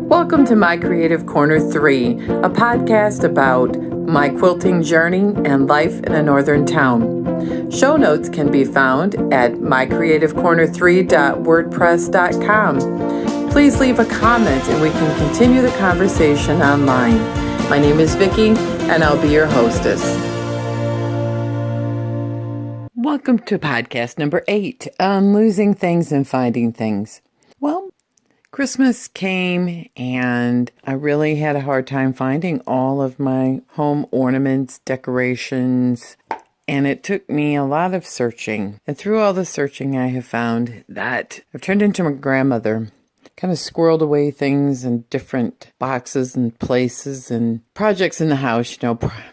Welcome to My Creative Corner 3, a podcast about my quilting journey and life in a northern town. Show notes can be found at mycreativecorner3.wordpress.com. Please leave a comment and we can continue the conversation online. My name is Vicki and I'll be your hostess. Welcome to podcast number 8 on losing things and finding things. Well, Christmas came and I really had a hard time finding all of my home ornaments, decorations, and it took me a lot of searching. And through all the searching, I have found that I've turned into my grandmother. Kind of squirreled away things in different boxes and places and projects in the house,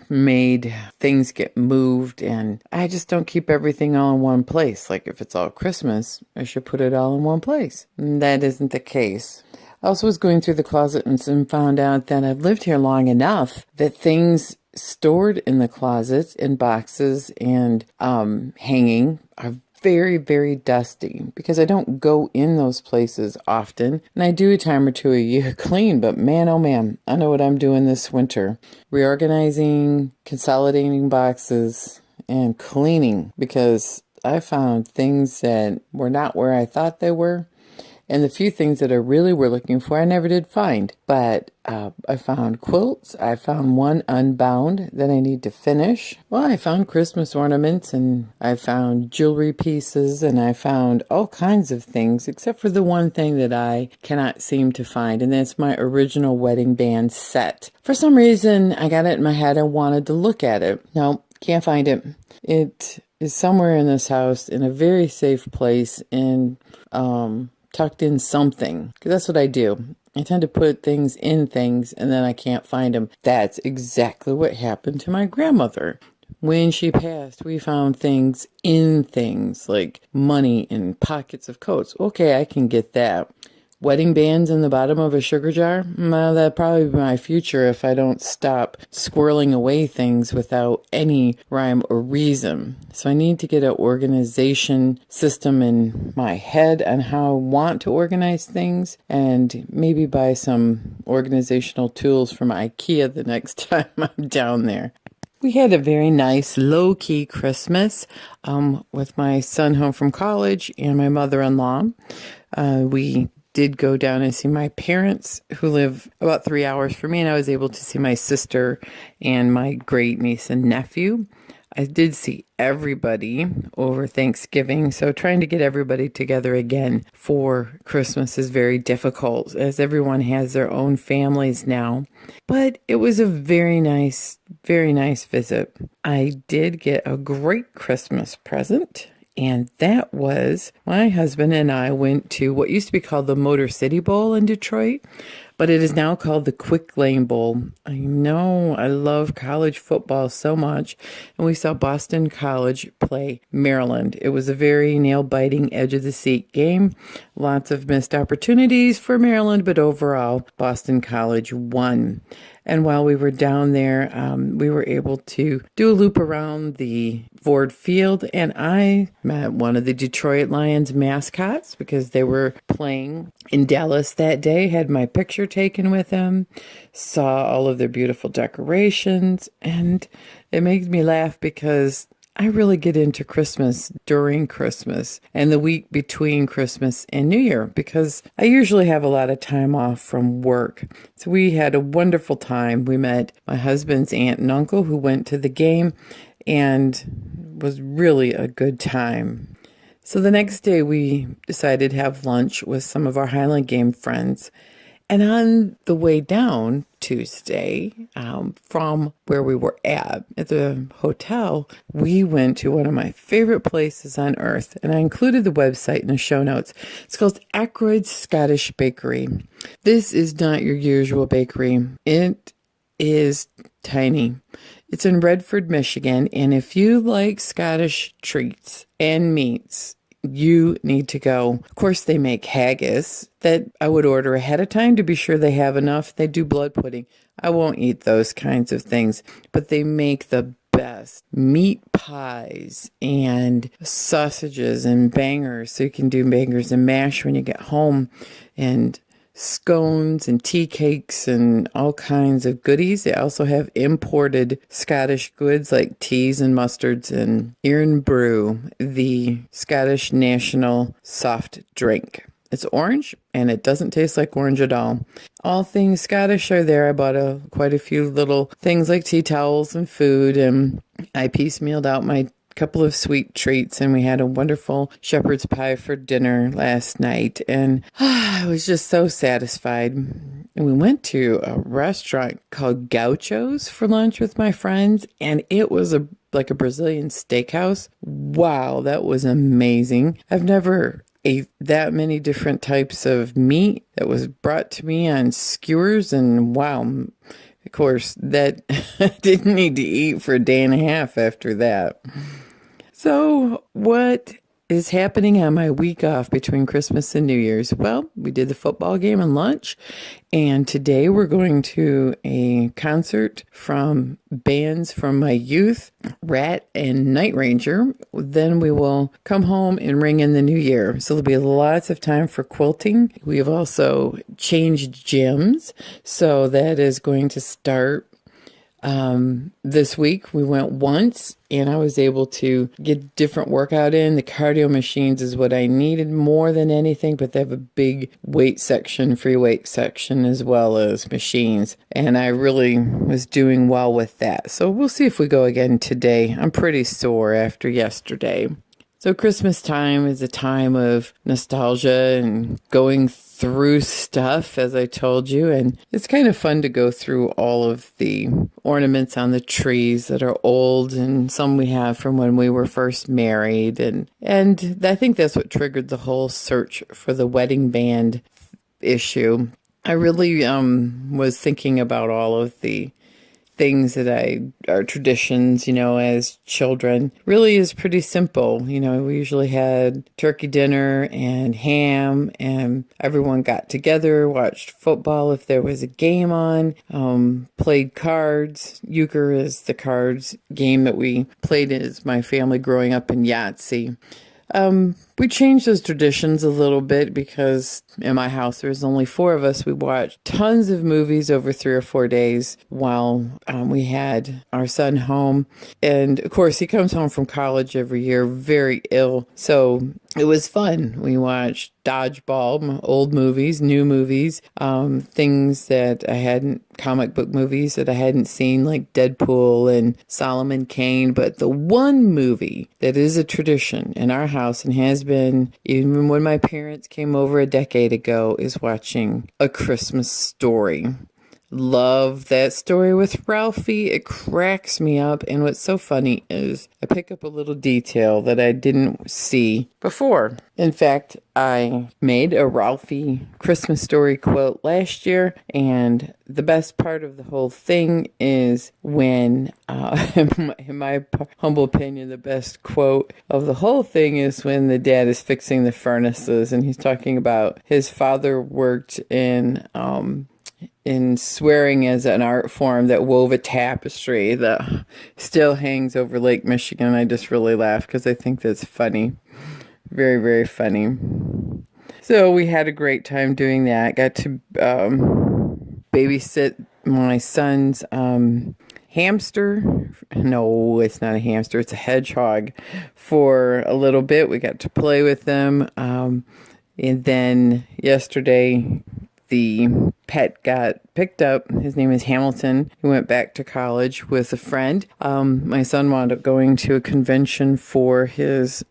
made things get moved, and I just don't keep everything all in one place. Like if it's all Christmas, I should put it all in one place. And that isn't the case. I also was going through the closet and found out that I've lived here long enough that things stored in the closets, in boxes, and hanging are very, very dusty because I don't go in those places often. And I do a time or two a year clean, but man, oh man, I know what I'm doing this winter. Reorganizing, consolidating boxes, and cleaning because I found things that were not where I thought they were. And the few things that I really were looking for, I never did find. But I found quilts. I found one unbound that I need to finish. Well, I found Christmas ornaments, and I found jewelry pieces, and I found all kinds of things, except for the one thing that I cannot seem to find, and that's my original wedding band set. For some reason, I got it in my head and wanted to look at it. No, can't find it. It is somewhere in this house in a very safe place in tucked in something, because that's what I do. I tend to put things in things and then I can't find them. That's exactly what happened to my grandmother. When she passed, we found things in things like money in pockets of coats. Okay, I can get that. Wedding bands in the bottom of a sugar jar? Well, that'd probably be my future if I don't stop squirreling away things without any rhyme or reason. So I need to get an organization system in my head on how I want to organize things and maybe buy some organizational tools from IKEA the next time I'm down there. We had a very nice low-key Christmas with my son home from college and my mother-in-law. We did go down and see my parents who live about 3 hours from me, and I was able to see my sister and my great niece and nephew. I did see everybody over Thanksgiving, so trying to get everybody together again for Christmas is very difficult as everyone has their own families now. But it was a very nice visit. I did get a great Christmas present. And that was my husband and I went to what used to be called the Motor City Bowl in Detroit, but it is now called the Quick Lane Bowl. I know I love college football so much, and we saw Boston College play Maryland. It was a very nail-biting, edge-of-the-seat game. Lots of missed opportunities for Maryland, but overall, Boston College won. And while we were down there, we were able to do a loop around the Ford Field, and I met one of the Detroit Lions mascots because they were playing in Dallas that day, had my picture taken with them, saw all of their beautiful decorations, and it makes me laugh because I really get into Christmas during Christmas and the week between Christmas and New Year because I usually have a lot of time off from work. So we had a wonderful time. We met my husband's aunt and uncle who went to the game and was really a good time. So the next day we decided to have lunch with some of our Highland Game friends. And on the way down Tuesday, from where we were at the hotel, we went to one of my favorite places on earth. And I included the website in the show notes. It's called Ackroyd's Scottish Bakery. This is not your usual bakery. It is tiny. It's in Redford, Michigan. And if you like Scottish treats and meats, you need to go. Of course, they make haggis that I would order ahead of time to be sure they have enough. They do blood pudding. I won't eat those kinds of things, but they make the best meat pies and sausages and bangers. So you can do bangers and mash when you get home and scones and tea cakes and all kinds of goodies. They also have imported Scottish goods like teas and mustards and Iron Brew, the Scottish national soft drink. It's orange, and it doesn't taste like orange at all. All things Scottish are there. I bought quite a few little things like tea towels and food, and I piecemealed out my couple of sweet treats, and we had a wonderful shepherd's pie for dinner last night, and I was just so satisfied. And we went to a restaurant called Gaucho's for lunch with my friends, and it was like a Brazilian steakhouse. Wow, that was amazing. I've never ate that many different types of meat that was brought to me on skewers, and wow, of course, that didn't need to eat for a day and a half after that. So, what is happening on my week off between Christmas and New Year's? Well, we did the football game and lunch, and today we're going to a concert from bands from my youth, Rat and Night Ranger. Then we will come home and ring in the new year. So there'll be lots of time for quilting. We have also changed gyms, so that is going to start this week. We went once and I was able to get different workout in. The cardio machines is what I needed more than anything, but they have a big weight section, free weight section, as well as machines. And I really was doing well with that. So we'll see if we go again today. I'm pretty sore after yesterday. So Christmas time is a time of nostalgia and going through stuff, as I told you, and it's kind of fun to go through all of the ornaments on the trees that are old, and some we have from when we were first married, and I think that's what triggered the whole search for the wedding band issue. I really was thinking about all of the things that are traditions, as children. Really is pretty simple. We usually had turkey dinner and ham, and everyone got together, watched football if there was a game on, played cards. Euchre is the cards game that we played as my family growing up, in Yahtzee. We changed those traditions a little bit because in my house there was only 4 of us. We watched tons of movies over 3 or 4 days while we had our son home. And of course, he comes home from college every year very ill. So it was fun. We watched Dodgeball, old movies, new movies, things that I hadn't, comic book movies that I hadn't seen, like Deadpool and Solomon Kane. But the one movie that is a tradition in our house and has been even when my parents came over a decade ago is watching A Christmas Story. Love that story with Ralphie. It cracks me up. And what's so funny is I pick up a little detail that I didn't see before. In fact, I made a Ralphie Christmas Story quote last year. And the best part of the whole thing is when, in my humble opinion, the best quote of the whole thing is when the dad is fixing the furnaces. And he's talking about his father worked in swearing as an art form that wove a tapestry that still hangs over Lake Michigan. I just really laugh because I think that's funny. Very, very funny. So we had a great time doing that. Got to babysit my son's hamster. No, it's not a hamster. It's a hedgehog for a little bit. We got to play with them. And then yesterday, the pet got picked up. His name is Hamilton. He went back to college with a friend. My son wound up going to a convention for his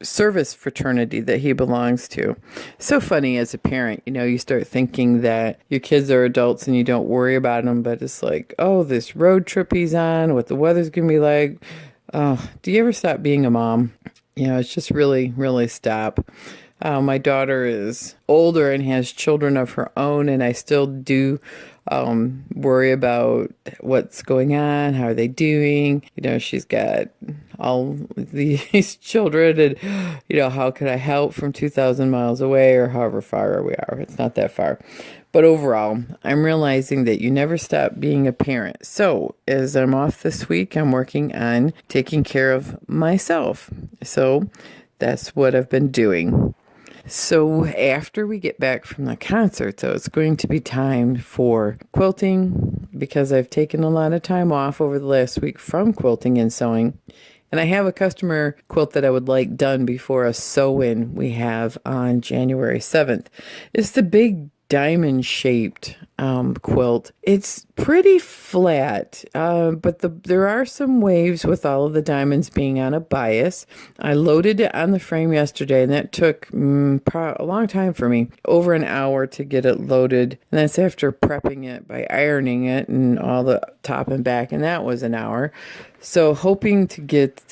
service fraternity that he belongs to. So funny as a parent, you start thinking that your kids are adults and you don't worry about them, but it's like, oh, this road trip he's on, what the weather's going to be like. Oh, do you ever stop being a mom? It's just really, really stop. My daughter is older and has children of her own, and I still do worry about what's going on, how are they doing. She's got all these children, and, how could I help from 2,000 miles away or however far we are. It's not that far. But overall, I'm realizing that you never stop being a parent. So as I'm off this week, I'm working on taking care of myself. So that's what I've been doing. So after we get back from the concert, so it's going to be time for quilting because I've taken a lot of time off over the last week from quilting and sewing. And I have a customer quilt that I would like done before a sew-in we have on January 7th. It's the big diamond shaped quilt. It's pretty flat, but there are some waves with all of the diamonds being on a bias. I loaded it on the frame yesterday, and that took a long time for me, over an hour to get it loaded. And that's after prepping it by ironing it and all the top and back, and that was an hour. So hoping to get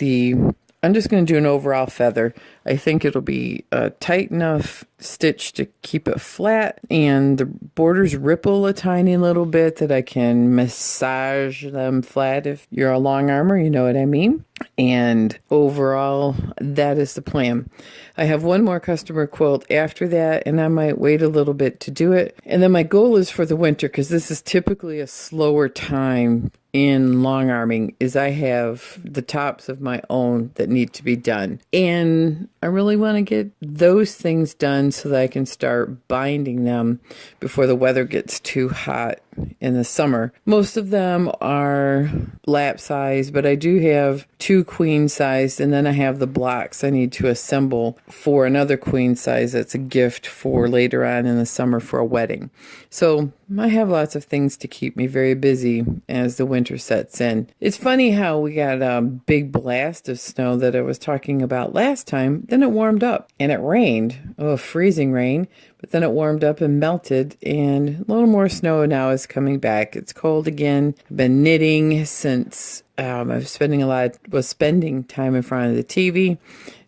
I'm just going to do an overall feather. I think it'll be a tight enough stitch to keep it flat, and the borders ripple a tiny little bit that I can massage them flat. If you're a long armor, you know what I mean. And overall, that is the plan. I have one more customer quilt after that, and I might wait a little bit to do it. And then my goal is for the winter, because this is typically a slower time in long arming, is I have the tops of my own that need to be done. And I really want to get those things done so that I can start binding them before the weather gets too hot in the summer. Most of them are lap size, but I do have 2 queen sized, and then I have the blocks I need to assemble for another queen size that's a gift for later on in the summer for a wedding. So I have lots of things to keep me very busy as the winter sets in. It's funny how we got a big blast of snow that I was talking about last time. Then it warmed up and it rained. Oh, freezing rain. But then it warmed up and melted, and a little more snow now is coming back. It's cold again. I've been knitting since I was spending time in front of the TV.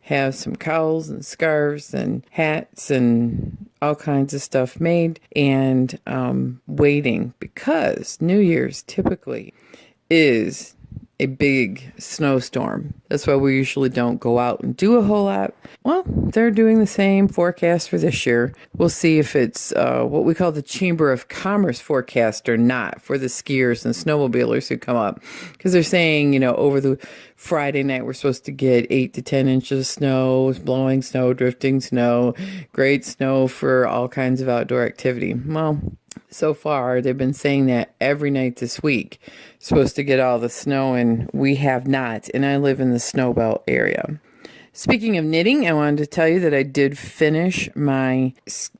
Have some cowls and scarves and hats and all kinds of stuff made, and waiting, because New Year's typically is a big snowstorm. That's why we usually don't go out and do a whole lot. Well, they're doing the same forecast for this year. We'll see if it's what we call the Chamber of Commerce forecast or not for the skiers and snowmobilers who come up. Because they're saying, over the Friday night, we're supposed to get 8 to 10 inches of snow, blowing snow, drifting snow, great snow for all kinds of outdoor activity. Well, so far, they've been saying that every night this week. Supposed to get all the snow, and we have not. And I live in the snow belt area. Speaking of knitting, I wanted to tell you that I did finish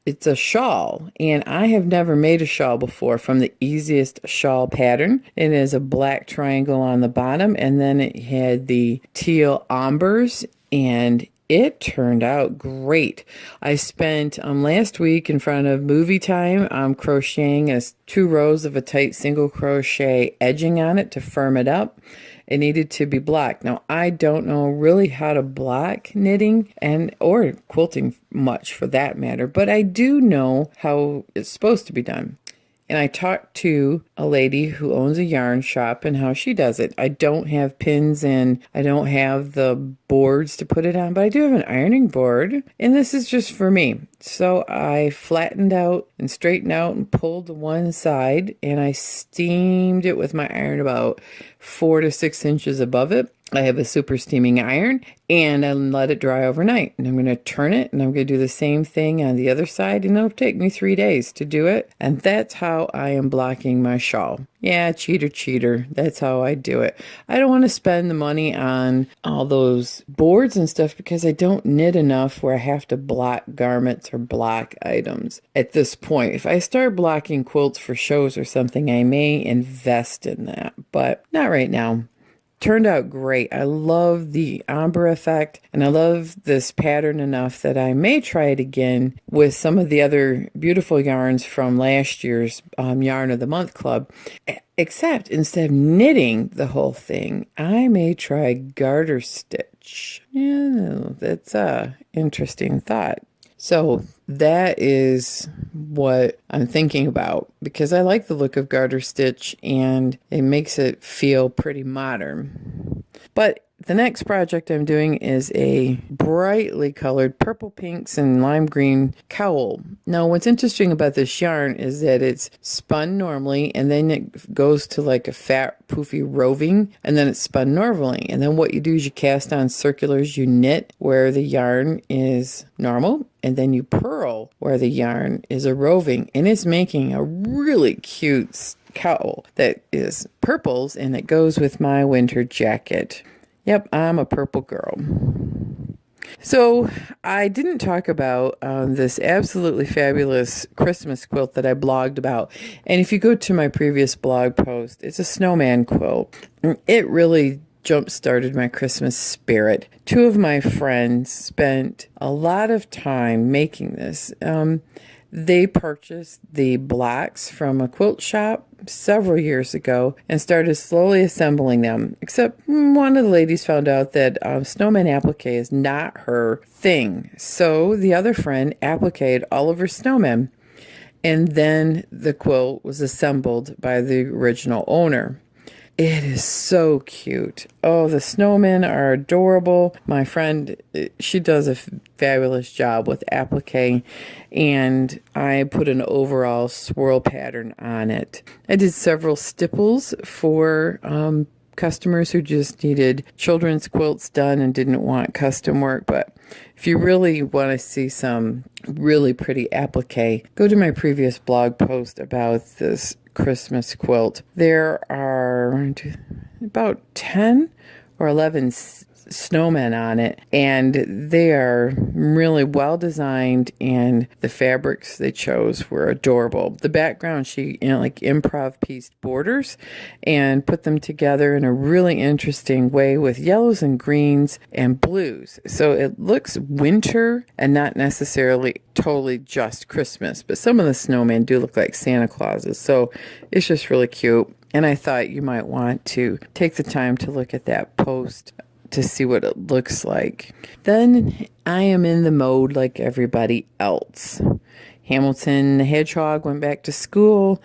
it's a shawl, and I have never made a shawl before from the Easiest Shawl pattern. It is a black triangle on the bottom, and then it had the teal ombers, and it turned out great. I spent last week in front of movie time crocheting 2 rows of a tight single crochet edging on it to firm it up. It needed to be blocked. Now, I don't know really how to block knitting or quilting much for that matter, but I do know how it's supposed to be done. And I talked to a lady who owns a yarn shop and how she does it. I don't have pins and I don't have the boards to put it on, but I do have an ironing board. And this is just for me. So I flattened out and straightened out and pulled to one side, and I steamed it with my iron about 4 to 6 inches above it. I have a super steaming iron, and I let it dry overnight. And I'm going to turn it, and I'm going to do the same thing on the other side, and it'll take me 3 days to do it. And that's how I am blocking my shawl. Yeah, cheater. That's how I do it. I don't want to spend the money on all those boards and stuff because I don't knit enough where I have to block garments or block items at this point. If I start blocking quilts for shows or something, I may invest in that, but not right now. Turned out great. I love the ombre effect, and I love this pattern enough that I may try it again with some of the other beautiful yarns from last year's Yarn of the Month Club. Except instead of knitting the whole thing, I may try garter stitch. Yeah, that's a interesting thought. So that is what I'm thinking about, because I like the look of garter stitch and it makes it feel pretty modern. But The next project I'm doing is a brightly colored purple, pinks, and lime green cowl. Now, what's interesting about this yarn is that it's spun normally, and then it goes to like a fat, poofy roving, and then it's spun normally. And then what you do is you cast on circulars, you knit where the yarn is normal, and then you purl where the yarn is a roving, and it's making a really cute cowl that is purples, and it goes with my winter jacket. Yep, I'm a purple girl. So I didn't talk about this absolutely fabulous Christmas quilt that I blogged about. And if you go to my previous blog post, it's a snowman quilt. It really jump-started my Christmas spirit. Two of my friends spent a lot of time making this. They purchased the blocks from a quilt shop several years ago and started slowly assembling them. Except one of the ladies found out that snowman applique is not her thing. So the other friend appliqued all of her snowmen. And then the quilt was assembled by the original owner. It is so cute. Oh, the snowmen are adorable. My friend, she does a fabulous job with applique, and I put an overall swirl pattern on it. I did several stipples for customers who just needed children's quilts done and didn't want custom work. But if you really want to see some really pretty applique, go to my previous blog post about this Christmas quilt. There are about 10 or 11 snowmen on it, and they are really well designed, and the fabrics they chose were adorable. The background, she like improv pieced borders and put them together in a really interesting way with yellows and greens and blues. So it looks winter and not necessarily totally just Christmas, but some of the snowmen do look like Santa Clauses. So it's just really cute. And I thought you might want to take the time to look at that post to see what it looks like. Then I am in the mode like everybody else. Hamilton the Hedgehog went back to school.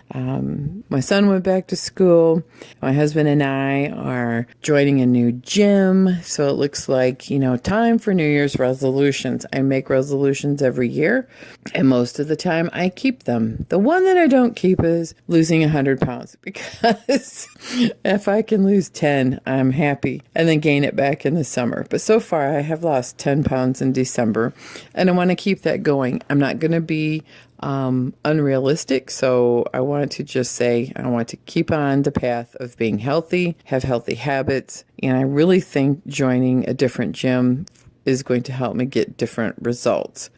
My son went back to school. My husband and I are joining a new gym. So it looks like, time for New Year's resolutions. I make resolutions every year, and most of the time I keep them. The one that I don't keep is losing 100 pounds, because if I can lose 10, I'm happy, and then gain it back in the summer. But so far I have lost 10 pounds in December, and I want to keep that going. I'm not going to be unrealistic. So I want to just say I want to keep on the path of being healthy, have healthy habits, and I really think joining a different gym is going to help me get different results.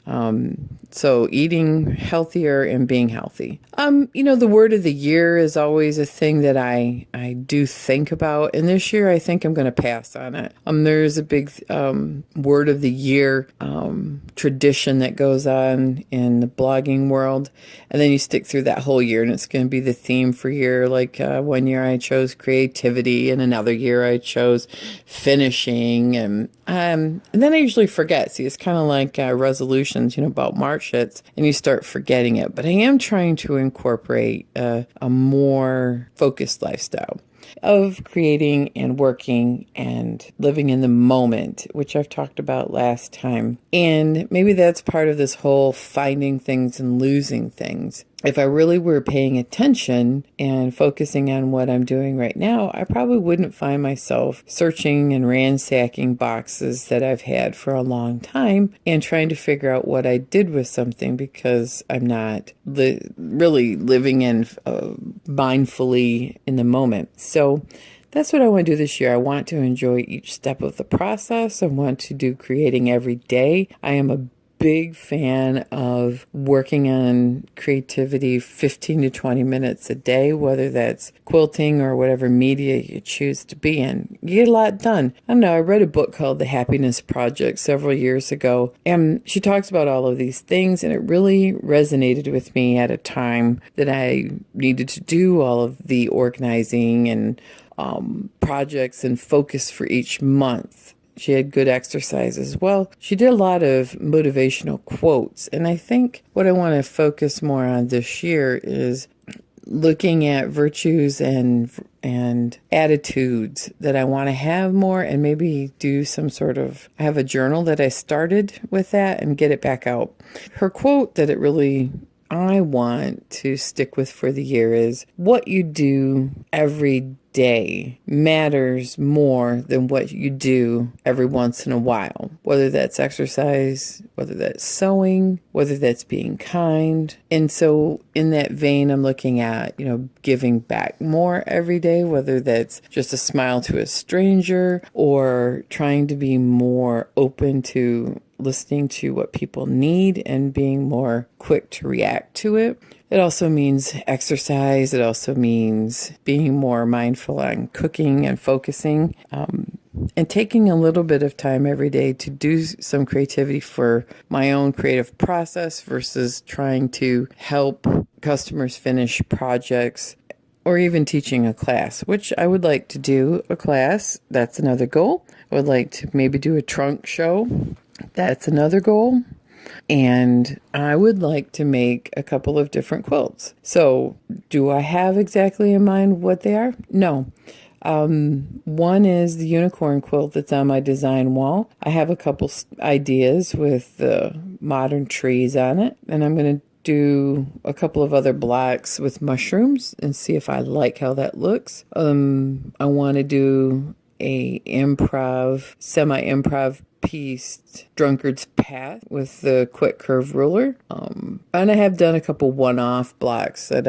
So eating healthier and being healthy. The word of the year is always a thing that I do think about. And this year, I think I'm going to pass on it. There's a big word of the year tradition that goes on in the blogging world. And then you stick through that whole year, and it's going to be the theme for year. Like one year I chose creativity, and another year I chose finishing. And then I usually forget. See, it's kind of like resolutions, about March hits, and you start forgetting it. But I am trying to incorporate a more focused lifestyle of creating and working and living in the moment, which I've talked about last time. And maybe that's part of this whole finding things and losing things. If I really were paying attention and focusing on what I'm doing right now, I probably wouldn't find myself searching and ransacking boxes that I've had for a long time and trying to figure out what I did with something, because I'm not really living in mindfully in the moment. So that's what I want to do this year. I want to enjoy each step of the process. I want to do creating every day. I am a big fan of working on creativity 15 to 20 minutes a day, whether that's quilting or whatever media you choose to be in. You get a lot done. I don't know, I read a book called The Happiness Project several years ago, and she talks about all of these things, and it really resonated with me at a time that I needed to do all of the organizing and projects and focus for each month. She had good exercise as well. She did a lot of motivational quotes. And I think what I want to focus more on this year is looking at virtues and attitudes that I want to have more, and maybe do some sort of, I have a journal that I started with that and get it back out. Her quote that I want to stick with for the year is, what you do every day matters more than what you do every once in a while. Whether that's exercise, whether that's sewing, whether that's being kind. And so in that vein, I'm looking at, giving back more every day, whether that's just a smile to a stranger or trying to be more open to listening to what people need and being more quick to react to it. It also means exercise. It also means being more mindful on cooking and focusing, and taking a little bit of time every day to do some creativity for my own creative process versus trying to help customers finish projects or even teaching a class, which I would like to do a class. That's another goal. I would like to maybe do a trunk show. That's another goal. And I would like to make a couple of different quilts. So do I have exactly in mind what they are? No. One is the unicorn quilt that's on my design wall. I have a couple ideas with the modern trees on it, and I'm going to do a couple of other blocks with mushrooms and see if I like how that looks. I want to do a semi-improv piece, Drunkard's Path, with the quick curve ruler. And I have done a couple one-off blocks that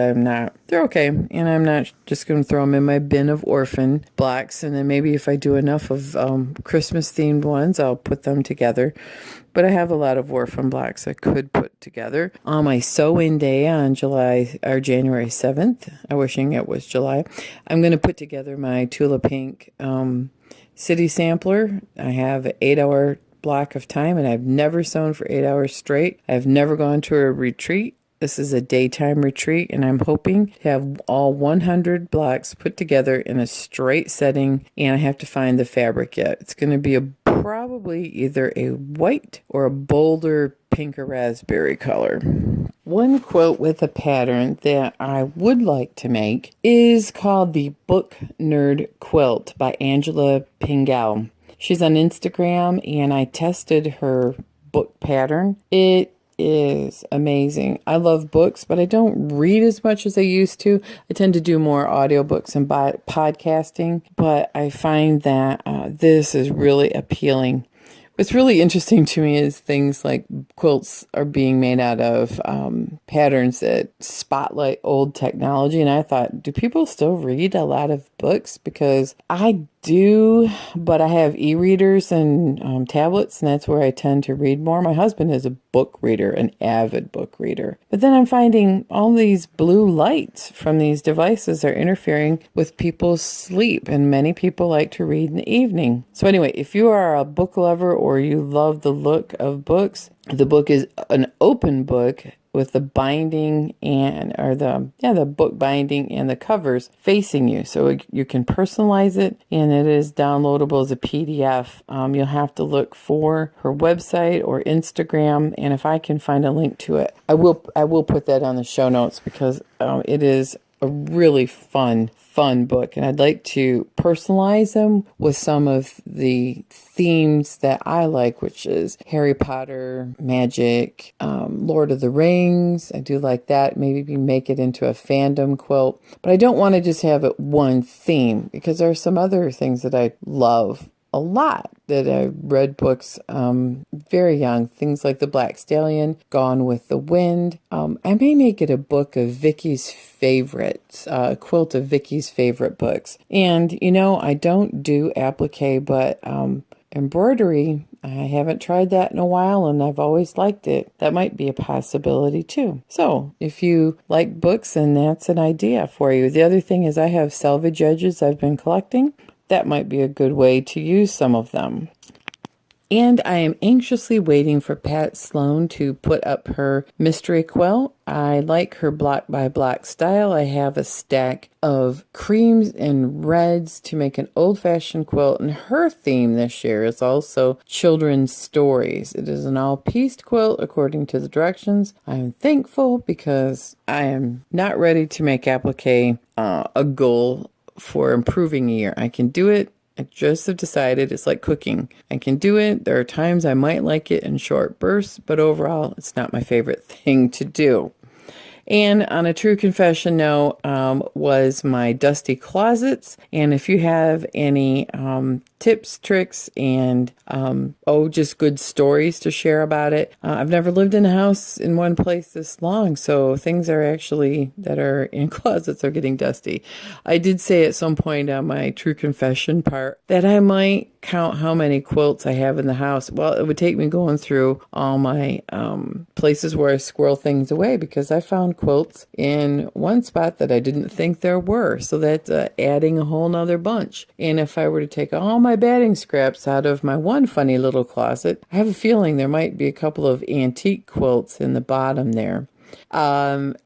they're okay. And I'm not just going to throw them in my bin of orphan blocks. And then maybe if I do enough of Christmas-themed ones, I'll put them together. But I have a lot of orphan blocks I could put together. On my sew-in day on January 7th, I'm wishing it was July, I'm going to put together my Tula Pink City Sampler. I have an 8-hour block of time, and I've never sewn for 8 hours straight. I've never gone to a retreat. This is a daytime retreat, and I'm hoping to have all 100 blocks put together in a straight setting, and I have to find the fabric yet. It's going to be probably either a white or a bolder pink or raspberry color. One quilt with a pattern that I would like to make is called the Book Nerd Quilt by Angela Pingal. She's on Instagram, and I tested her book pattern. It is amazing. I love books, but I don't read as much as I used to. I tend to do more audiobooks and podcasting, but I find that this is really appealing. What's really interesting to me is things like quilts are being made out of patterns that spotlight old technology. And I thought, do people still read a lot of books? Because I do, but I have e-readers and tablets, and that's where I tend to read more. My husband is a book reader, an avid book reader. But then I'm finding all these blue lights from these devices are interfering with people's sleep, and many people like to read in the evening. So anyway, if you are a book lover or you love the look of books, the book is an open book with the binding the book binding and the covers facing you. So you can personalize it, and it is downloadable as a PDF. You'll have to look for her website or Instagram, and if I can find a link to it, I will put that on the show notes, because it is a really fun book, and I'd like to personalize them with some of the themes that I like, which is Harry Potter, magic, Lord of the Rings. I do like that. Maybe make it into a fandom quilt, but I don't want to just have it one theme, because there are some other things that I love a lot that I read books very young, things like The Black Stallion, Gone with the Wind. I may make it a book of Vicky's favorites, a quilt of Vicky's favorite books. And I don't do applique, but embroidery, I haven't tried that in a while, and I've always liked it. That might be a possibility too. So if you like books, then that's an idea for you. The other thing is I have salvage edges I've been collecting. That might be a good way to use some of them. And I am anxiously waiting for Pat Sloan to put up her mystery quilt. I like her block by block style. I have a stack of creams and reds to make an old-fashioned quilt, and her theme this year is also children's stories. It is an all-pieced quilt according to the directions. I am thankful because I am not ready to make applique a goal for improving a year. I can do it. I just have decided it's like cooking. I can do it. There are times I might like it in short bursts, but overall, it's not my favorite thing to do. And on a true confession note, was my dusty closets. And if you have any tips, tricks, and just good stories to share about it. I've never lived in a house in one place this long, so things are actually that are in closets are getting dusty. I did say at some point on my true confession part that I might count how many quilts I have in the house. Well, it would take me going through all my places where I squirrel things away, because I found quilts in one spot that I didn't think there were. So that's adding a whole nother bunch. And if I were to take all my batting scraps out of my one funny little closet, I have a feeling there might be a couple of antique quilts in the bottom there. And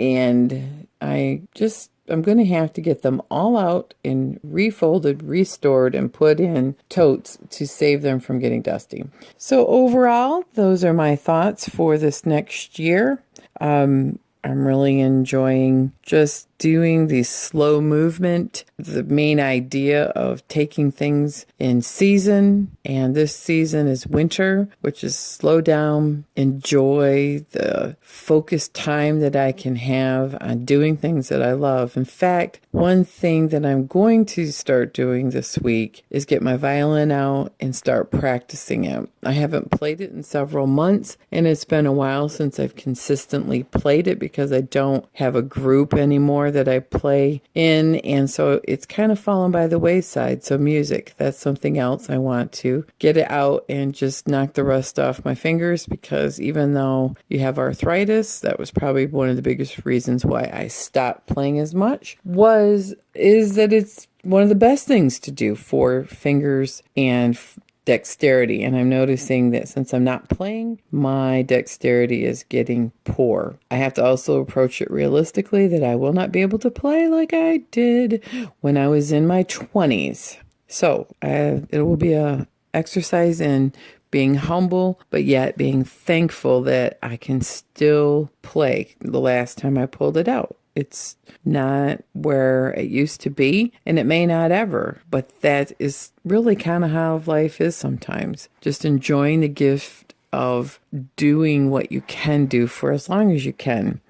I'm going to have to get them all out and refolded, restored, and put in totes to save them from getting dusty. So overall, those are my thoughts for this next year. I'm really enjoying just doing the slow movement, the main idea of taking things in season. And this season is winter, which is slow down, enjoy the focused time that I can have on doing things that I love. In fact, one thing that I'm going to start doing this week is get my violin out and start practicing it. I haven't played it in several months, and it's been a while since I've consistently played it because I don't have a group anymore that I play in, and so it's kind of fallen by the wayside. So music, that's something else I want to get it out and just knock the rust off my fingers, because even though you have arthritis, that was probably one of the biggest reasons why I stopped playing as much, is that it's one of the best things to do for fingers and dexterity. And I'm noticing that since I'm not playing, my dexterity is getting poor. I have to also approach it realistically that I will not be able to play like I did when I was in my 20s. So it will be a exercise in being humble, but yet being thankful that I can still play. The last time I pulled it out, it's not where it used to be, and it may not ever, but that is really kind of how life is sometimes. Just enjoying the gift of doing what you can do for as long as you can.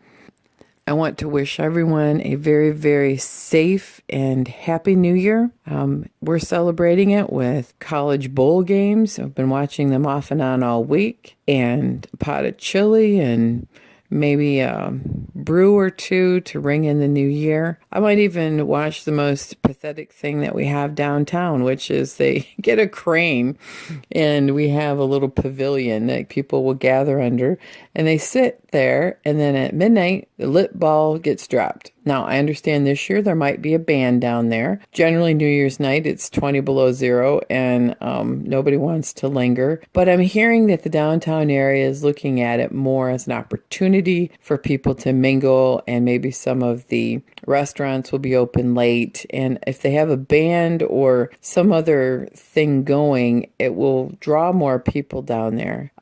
I want to wish everyone a very, very safe and happy New Year. We're celebrating it with college bowl games. I've been watching them off and on all week, and a pot of chili and maybe a brew or two to ring in the new year. I might even watch the most pathetic thing that we have downtown, which is they get a crane and we have a little pavilion that people will gather under, and they sit there, and then at midnight, the lit ball gets dropped. Now, I understand this year there might be a band down there. Generally, New Year's night, it's 20 below zero, and nobody wants to linger. But I'm hearing that the downtown area is looking at it more as an opportunity for people to mingle, and maybe some of the restaurants will be open late. And if they have a band or some other thing going, it will draw more people down there.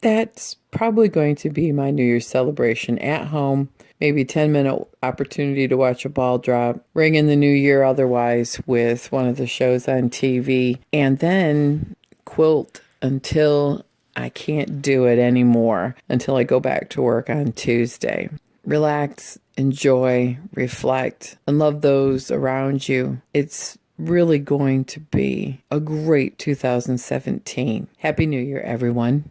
That's probably going to be my New Year's celebration at home. Maybe 10-minute opportunity to watch a ball drop, ring in the new year otherwise with one of the shows on TV, and then quilt until I can't do it anymore, until I go back to work on Tuesday. Relax, enjoy, reflect, and love those around you. It's really going to be a great 2017. Happy New Year, everyone.